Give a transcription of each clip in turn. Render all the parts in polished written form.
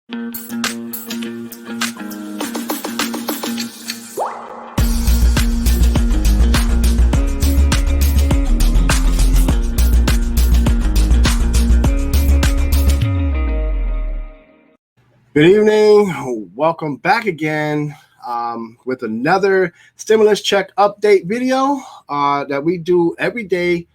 Good evening. Welcome back again with another stimulus check update video that we do every day.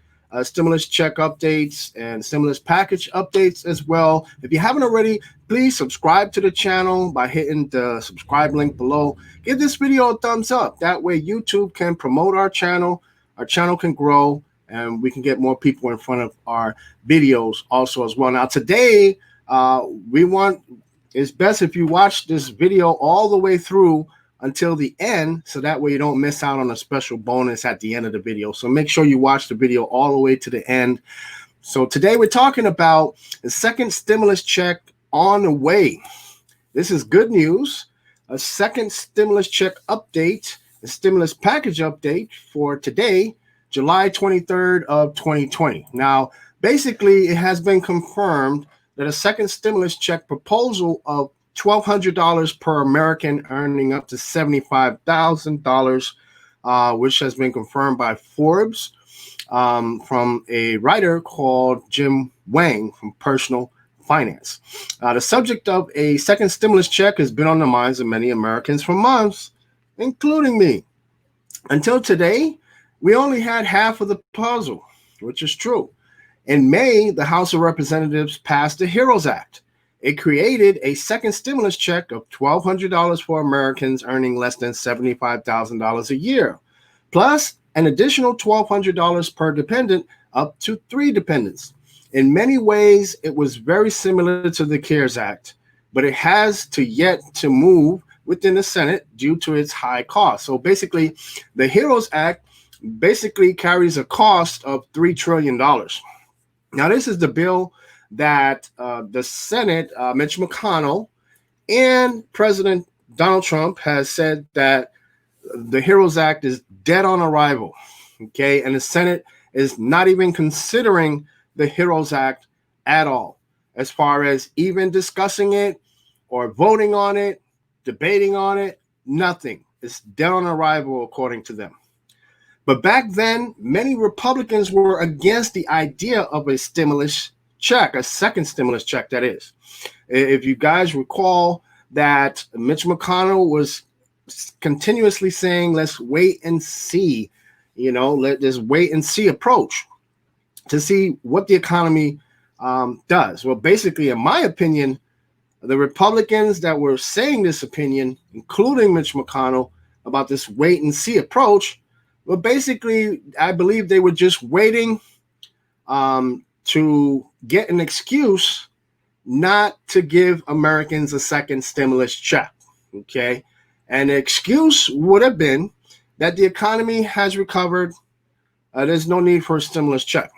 Stimulus check updates and stimulus package updates as well. If you haven't already, please subscribe to the channel by hitting the subscribe link below. Give this video a thumbs up. That way YouTube can promote our channel can grow, and we can get more people in front of our videos also as well. Now today, it's best if you watch this video all the way through until the end, so that way you don't miss out on a special bonus at the end of the video. So make sure you watch the video all the way to the end. So today we're talking about the second stimulus check on the way. This is good news. A second stimulus check update, a stimulus package update for today, July 23rd of 2020. Now, basically, it has been confirmed that a second stimulus check proposal of $1,200 per American earning up to $75,000, which has been confirmed by Forbes from a writer called Jim Wang from Personal Finance. The subject of a second stimulus check has been on the minds of many Americans for months, including me. Until today, we only had half of the puzzle, which is true. In May, the House of Representatives passed the HEROES Act. It created a second stimulus check of $1,200 for Americans earning less than $75,000 a year, plus an additional $1,200 per dependent up to 3 dependents. In many ways, it was very similar to the CARES Act, but it has yet to move within the Senate due to its high cost. So basically, the HEROES Act basically carries a cost of $3 trillion. Now, this is the bill that the Senate, Mitch McConnell, and President Donald Trump has said that the HEROES Act is dead on arrival, okay? And the Senate is not even considering the HEROES Act at all, as far as even discussing it or voting on it, debating on it, nothing. It's dead on arrival, according to them. But back then, many Republicans were against the idea of a stimulus check, a second stimulus check, that is. If you guys recall that Mitch McConnell was continuously saying, let's wait and see, let this wait and see approach to see what the economy does. Well, basically, in my opinion, the Republicans that were saying this opinion, including Mitch McConnell, about this wait and see approach, well, basically, I believe they were just waiting to get an excuse not to give Americans a second stimulus check, okay? And the excuse would have been that the economy has recovered. There's no need for a stimulus check,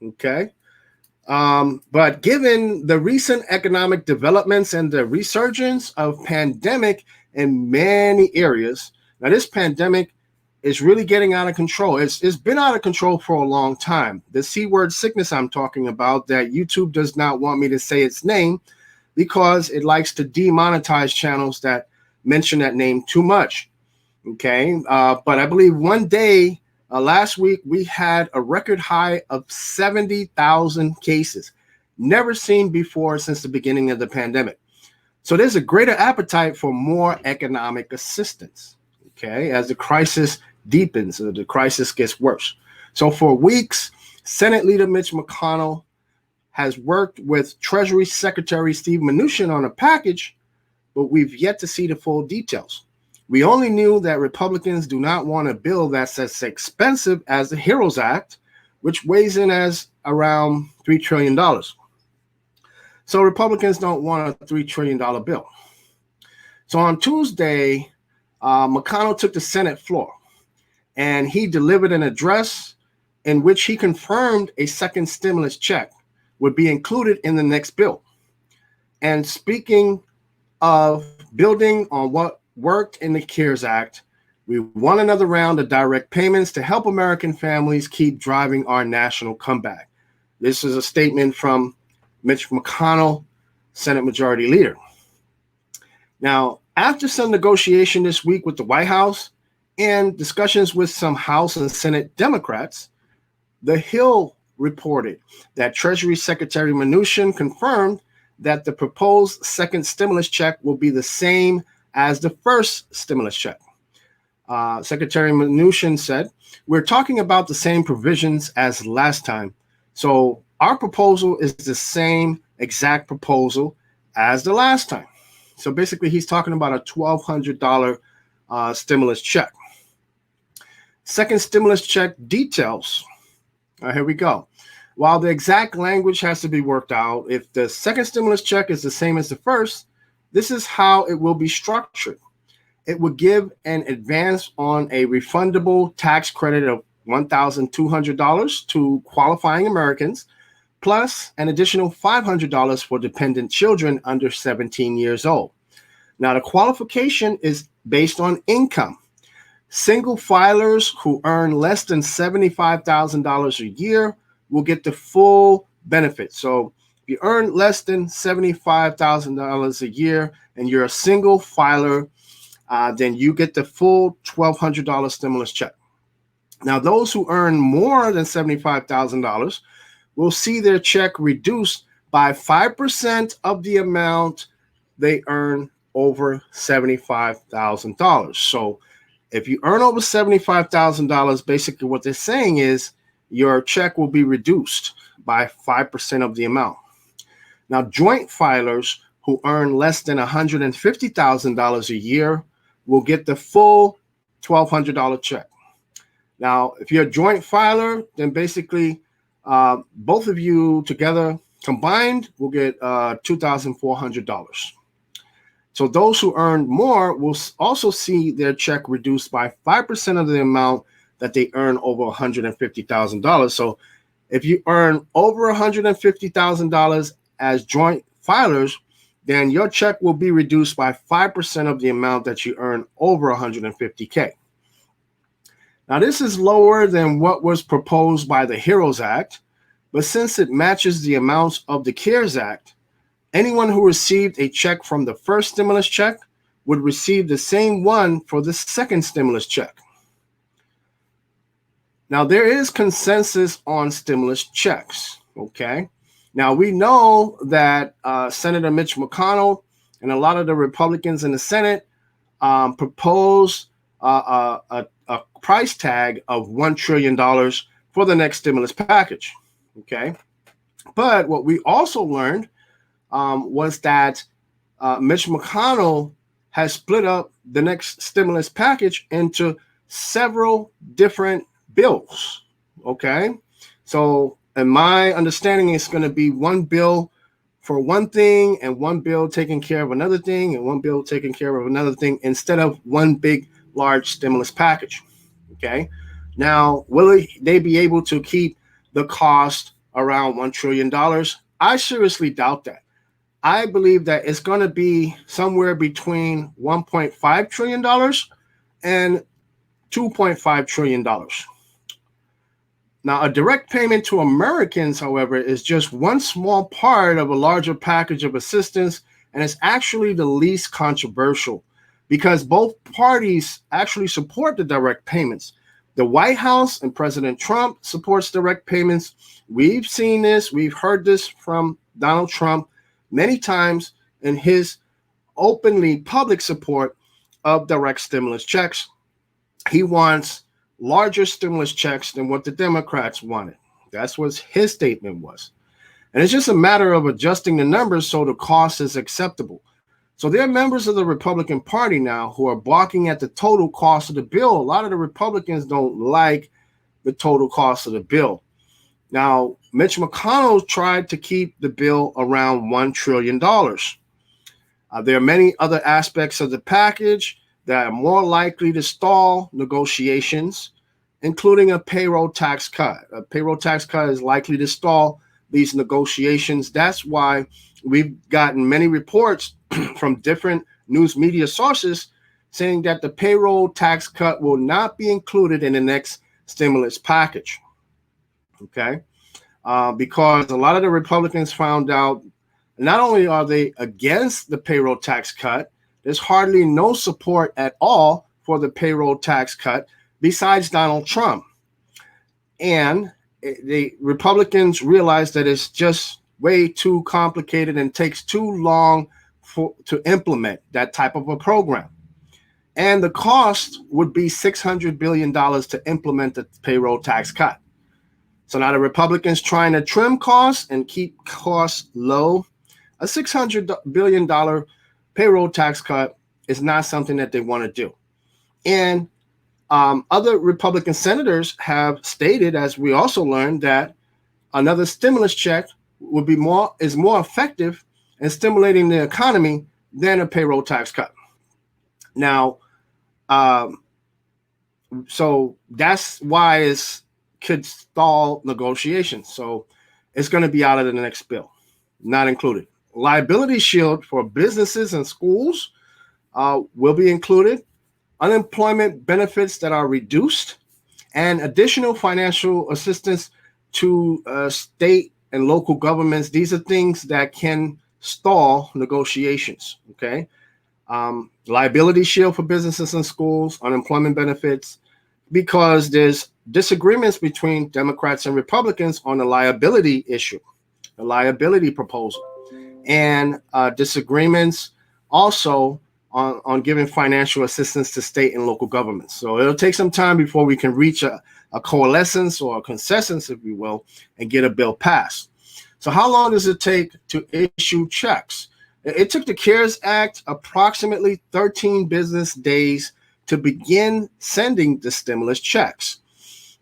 okay? But given the recent economic developments and the resurgence of pandemic in many areas, now this pandemic is really getting out of control. It's been out of control for a long time. The C-word sickness I'm talking about, that YouTube does not want me to say its name because it likes to demonetize channels that mention that name too much, okay? But I believe one day, last week, we had a record high of 70,000 cases, never seen before since the beginning of the pandemic. So there's a greater appetite for more economic assistance, okay, as the crisis deepens, the crisis gets worse. So for weeks, Senate Leader Mitch McConnell has worked with Treasury Secretary Steve Mnuchin on a package, but we've yet to see the full details. We only knew that Republicans do not want a bill that's as expensive as the HEROES Act, which weighs in as around $3 trillion. So Republicans don't want a $3 trillion bill. So on Tuesday, McConnell took the Senate floor, and he delivered an address in which he confirmed a second stimulus check would be included in the next bill. And speaking of building on what worked in the CARES Act, we want another round of direct payments to help American families keep driving our national comeback. This is a statement from Mitch McConnell Senate Majority Leader. Now, after some negotiation this week with the White House and discussions with some House and Senate Democrats, The Hill reported that Treasury Secretary Mnuchin confirmed that the proposed second stimulus check will be the same as the first stimulus check. Secretary Mnuchin said, "We're talking about the same provisions as last time. So our proposal is the same exact proposal as the last time." So basically, he's talking about a $1,200 stimulus check. Second stimulus check details. Here we go. While the exact language has to be worked out, if the second stimulus check is the same as the first, this is how it will be structured. It would give an advance on a refundable tax credit of $1,200 to qualifying Americans, plus an additional $500 for dependent children under 17 years old. Now, the qualification is based on income. Single filers who earn less than $75,000 a year will get the full benefit. So if you earn less than $75,000 a year and you're a single filer, then you get the full $1,200 stimulus check. Now, those who earn more than $75,000 will see their check reduced by 5% of the amount they earn over $75,000. So if you earn over $75,000, basically what they're saying is your check will be reduced by 5% of the amount. Now, joint filers who earn less than $150,000 a year will get the full $1,200 check. Now, if you're a joint filer, then basically both of you together combined will get $2,400. So those who earn more will also see their check reduced by 5% of the amount that they earn over $150,000. So if you earn over $150,000 as joint filers, then your check will be reduced by 5% of the amount that you earn over $150K. Now, this is lower than what was proposed by the HEROES Act, but since it matches the amounts of the CARES Act, anyone who received a check from the first stimulus check would receive the same one for the second stimulus check. Now, there is consensus on stimulus checks, okay? Now, we know that Senator Mitch McConnell and a lot of the Republicans in the Senate proposed a price tag of $1 trillion for the next stimulus package, okay? But what we also learned was that Mitch McConnell has split up the next stimulus package into several different bills, okay? So in my understanding, it's going to be one bill for one thing and one bill taking care of another thing and one bill taking care of another thing instead of one big, large stimulus package, okay? Now, will they be able to keep the cost around $1 trillion? I seriously doubt that. I believe that it's going to be somewhere between $1.5 trillion and $2.5 trillion. Now, a direct payment to Americans, however, is just one small part of a larger package of assistance, and it's actually the least controversial because both parties actually support the direct payments. The White House and President Trump supports direct payments. We've seen this. We've heard this from Donald Trump many times in his openly public support of direct stimulus checks. He wants larger stimulus checks than what the Democrats wanted. That's what his statement was. And it's just a matter of adjusting the numbers so the cost is acceptable. So there are members of the Republican Party now who are balking at the total cost of the bill. A lot of the Republicans don't like the total cost of the bill. Now, Mitch McConnell tried to keep the bill around $1 trillion. There are many other aspects of the package that are more likely to stall negotiations, including a payroll tax cut. A payroll tax cut is likely to stall these negotiations. That's why we've gotten many reports from different news media sources saying that the payroll tax cut will not be included in the next stimulus package, okay? Because a lot of the Republicans found out not only are they against the payroll tax cut, there's hardly no support at all for the payroll tax cut besides Donald Trump. And the Republicans realize that it's just way too complicated and takes too long to implement that type of a program. And the cost would be $600 billion to implement the payroll tax cut. So now the Republicans trying to trim costs and keep costs low. A $600 billion payroll tax cut is not something that they want to do. And other Republican senators have stated, as we also learned, that another stimulus check is more effective in stimulating the economy than a payroll tax cut. Now, so that's why it could stall negotiations. So it's going to be out of the next bill, not included. Liability shield for businesses and schools will be included. Unemployment benefits that are reduced, and additional financial assistance to state and local governments. These are things that can stall negotiations. Okay. Liability shield for businesses and schools, unemployment benefits, because there's disagreements between Democrats and Republicans on the liability issue, the liability proposal, and disagreements also on giving financial assistance to state and local governments. So it'll take some time before we can reach a coalescence or a consensus, if you will, and get a bill passed. So how long does it take to issue checks? It took the CARES Act approximately 13 business days to begin sending the stimulus checks.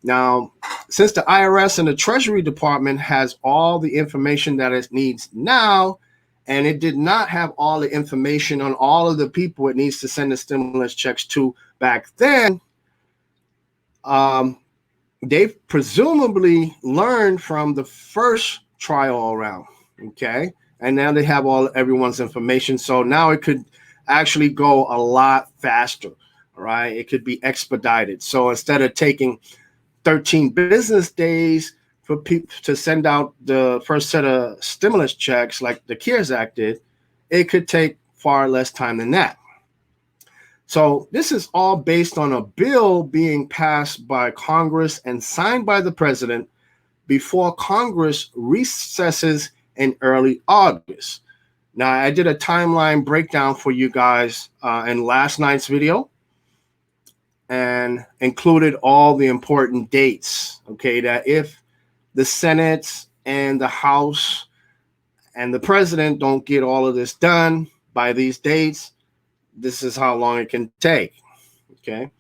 Now, since the IRS and the Treasury Department has all the information that it needs now, and it did not have all the information on all of the people it needs to send the stimulus checks to back then, they've presumably learned from the first trial round, okay? And now they have everyone's information. So now it could actually go a lot faster, all right? It could be expedited. So instead of taking 13 business days for people to send out the first set of stimulus checks like the CARES Act did, it could take far less time than that. So this is all based on a bill being passed by Congress and signed by the president before Congress recesses in early August. Now, I did a timeline breakdown for you guys in last night's video and included all the important dates, okay, that if the Senate and the House and the president don't get all of this done by these dates, this is how long it can take, okay?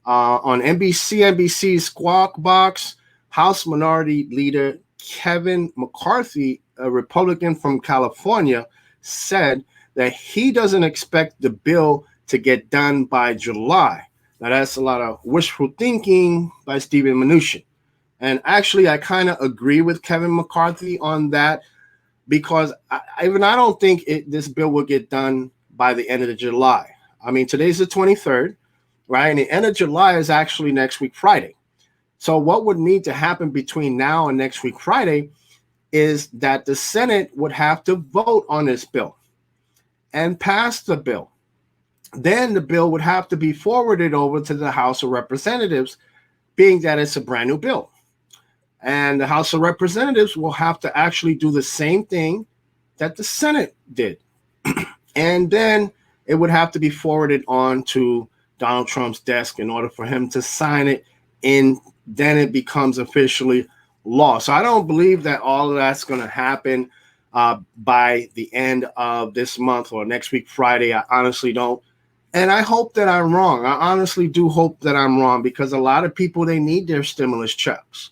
On NBC's Squawk Box, House Minority Leader Kevin McCarthy, a Republican from California, said that he doesn't expect the bill to get done by July. Now, that's a lot of wishful thinking by Steven Mnuchin. And actually, I kind of agree with Kevin McCarthy on that, because I don't think this bill will get done by the end of July. I mean, today's the 23rd, right? And the end of July is actually next week, Friday. So what would need to happen between now and next week, Friday, is that the Senate would have to vote on this bill and pass the bill. Then the bill would have to be forwarded over to the House of Representatives, being that it's a brand new bill. And the House of Representatives will have to actually do the same thing that the Senate did. And then it would have to be forwarded on to Donald Trump's desk in order for him to sign it, and then it becomes officially law. So I don't believe that all of that's going to happen by the end of this month or next week, Friday. I honestly don't. And I hope that I'm wrong. I honestly do hope that I'm wrong, because a lot of people, they need their stimulus checks.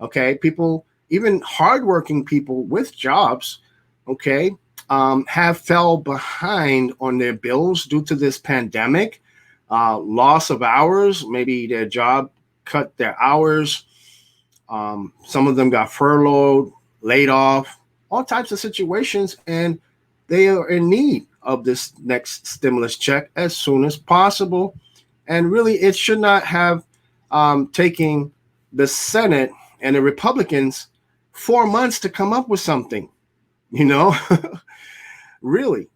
Okay. People, even hardworking people with jobs, okay, have fell behind on their bills due to this pandemic, loss of hours, maybe their job cut their hours. Some of them got furloughed, laid off, all types of situations, and they are in need of this next stimulus check as soon as possible. And really, it should not have taken the Senate and the Republicans 4 months to come up with something. You know, really.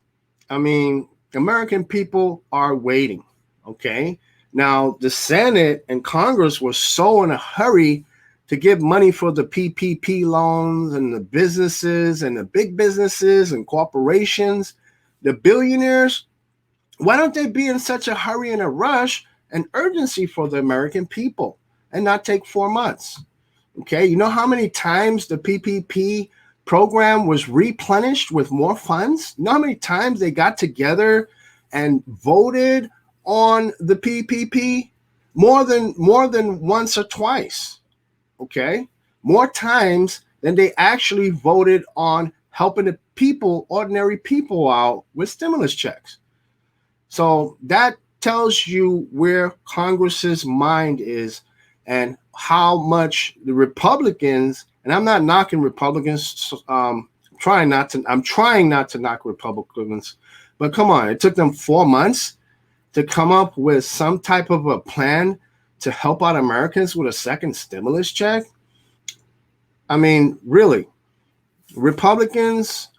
I mean, American people are waiting. Okay. Now, the Senate and Congress were so in a hurry to give money for the PPP loans and the businesses and the big businesses and corporations, the billionaires. Why don't they be in such a hurry and a rush and urgency for the American people and not take 4 months? Okay. You know how many times the PPP program was replenished with more funds? You know how many times they got together and voted on the PPP? More than once or twice. Okay, more times than they actually voted on helping the people, ordinary people, out with stimulus checks. So that tells you where Congress's mind is and how much the Republicans, and I'm not knocking Republicans, I'm trying not to knock Republicans, but come on, it took them 4 months to come up with some type of a plan to help out Americans with a second stimulus check. I mean, really, Republicans,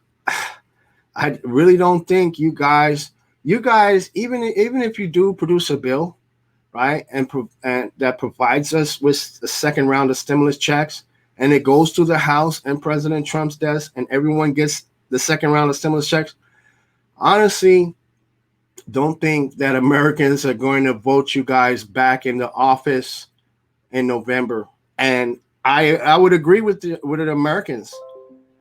I really don't think you guys, even if you do produce a bill, right, and that provides us with a second round of stimulus checks, and it goes to the House and President Trump's desk, and everyone gets the second round of stimulus checks. Honestly, don't think that Americans are going to vote you guys back into office in November. And I would agree with the Americans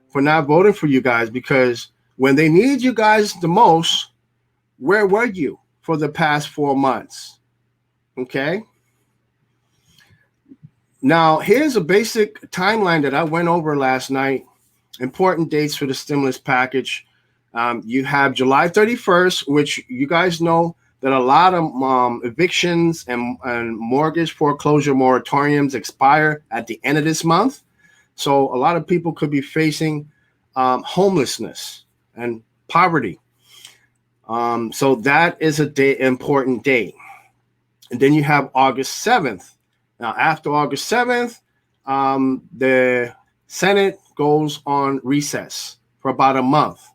for not voting for you guys, because when they needed you guys the most, where were you for the past 4 months? Okay. Now, here's a basic timeline that I went over last night. Important dates for the stimulus package. You have July 31st, which you guys know that a lot of evictions and mortgage foreclosure moratoriums expire at the end of this month. So a lot of people could be facing homelessness and poverty. So that is a important date. And then you have August 7th. Now, after August 7th, the Senate goes on recess for about a month.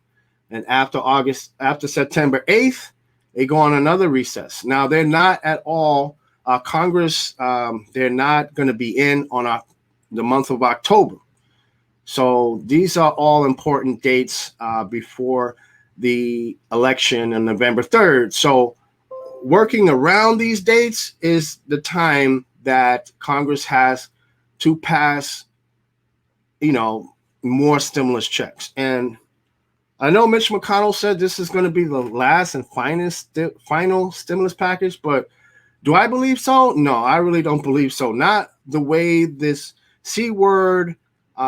And after September 8th, they go on another recess. Now, they're not at all, Congress, they're not going to be in on the month of October. So these are all important dates before the election on November 3rd. So working around these dates is the time that Congress has to pass, more stimulus checks. And I know Mitch McConnell said this is going to be the last and final stimulus package, but do I believe so? No, I really don't believe so. Not the way this C word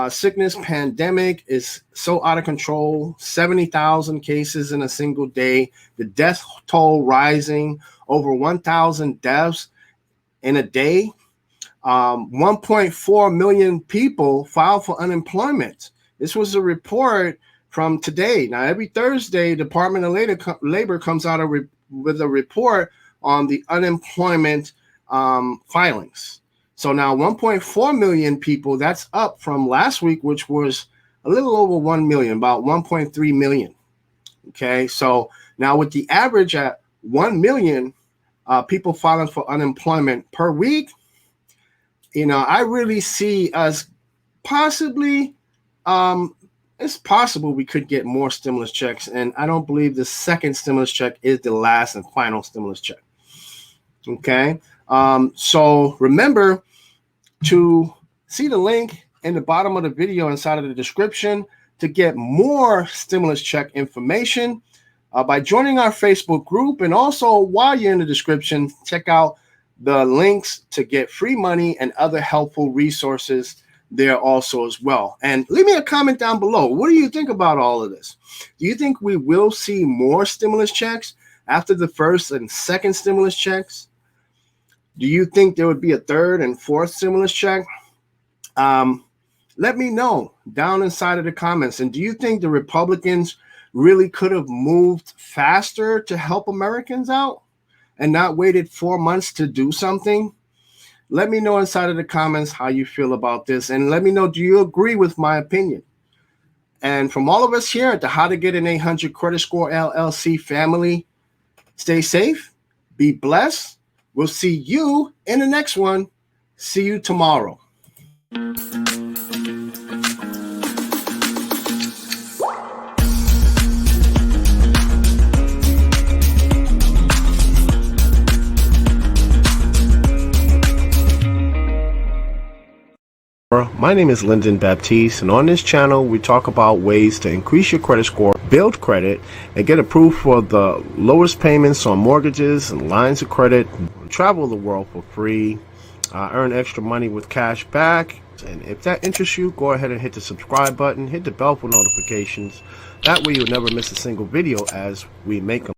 sickness pandemic is so out of control. 70,000 cases in a single day. The death toll rising, over 1,000 deaths in a day. 1.4 million people filed for unemployment. This was a report from today. Now, every Thursday, Department of Labor comes out with a report on the unemployment filings. So now 1.4 million people, that's up from last week, which was a little over 1 million, about 1.3 million. Okay, so now with the average at 1 million people filing for unemployment per week, I really see us possibly, it's possible we could get more stimulus checks. And I don't believe the second stimulus check is the last and final stimulus check. Okay. So remember to see the link in the bottom of the video inside of the description to get more stimulus check information by joining our Facebook group. And also, while you're in the description, check out the links to get free money and other helpful resources there also as well. And leave me a comment down below. What do you think about all of this? Do you think we will see more stimulus checks after the first and second stimulus checks? Do you think there would be a third and fourth stimulus check? Let me know down inside of the comments. And do you think the Republicans really could have moved faster to help Americans out and not waited 4 months to do something? Let me know inside of the comments how you feel about this. And let me know, do you agree with my opinion? And from all of us here at the How to Get an 800 Credit Score LLC family, stay safe, be blessed. We'll see you in the next one. See you tomorrow. My name is Lyndon Baptiste, and on this channel we talk about ways to increase your credit score, build credit, and get approved for the lowest payments on mortgages and lines of credit, travel the world for free, earn extra money with cash back. And if that interests you, go ahead and hit the subscribe button, hit the bell for notifications. That way you'll never miss a single video as we make them.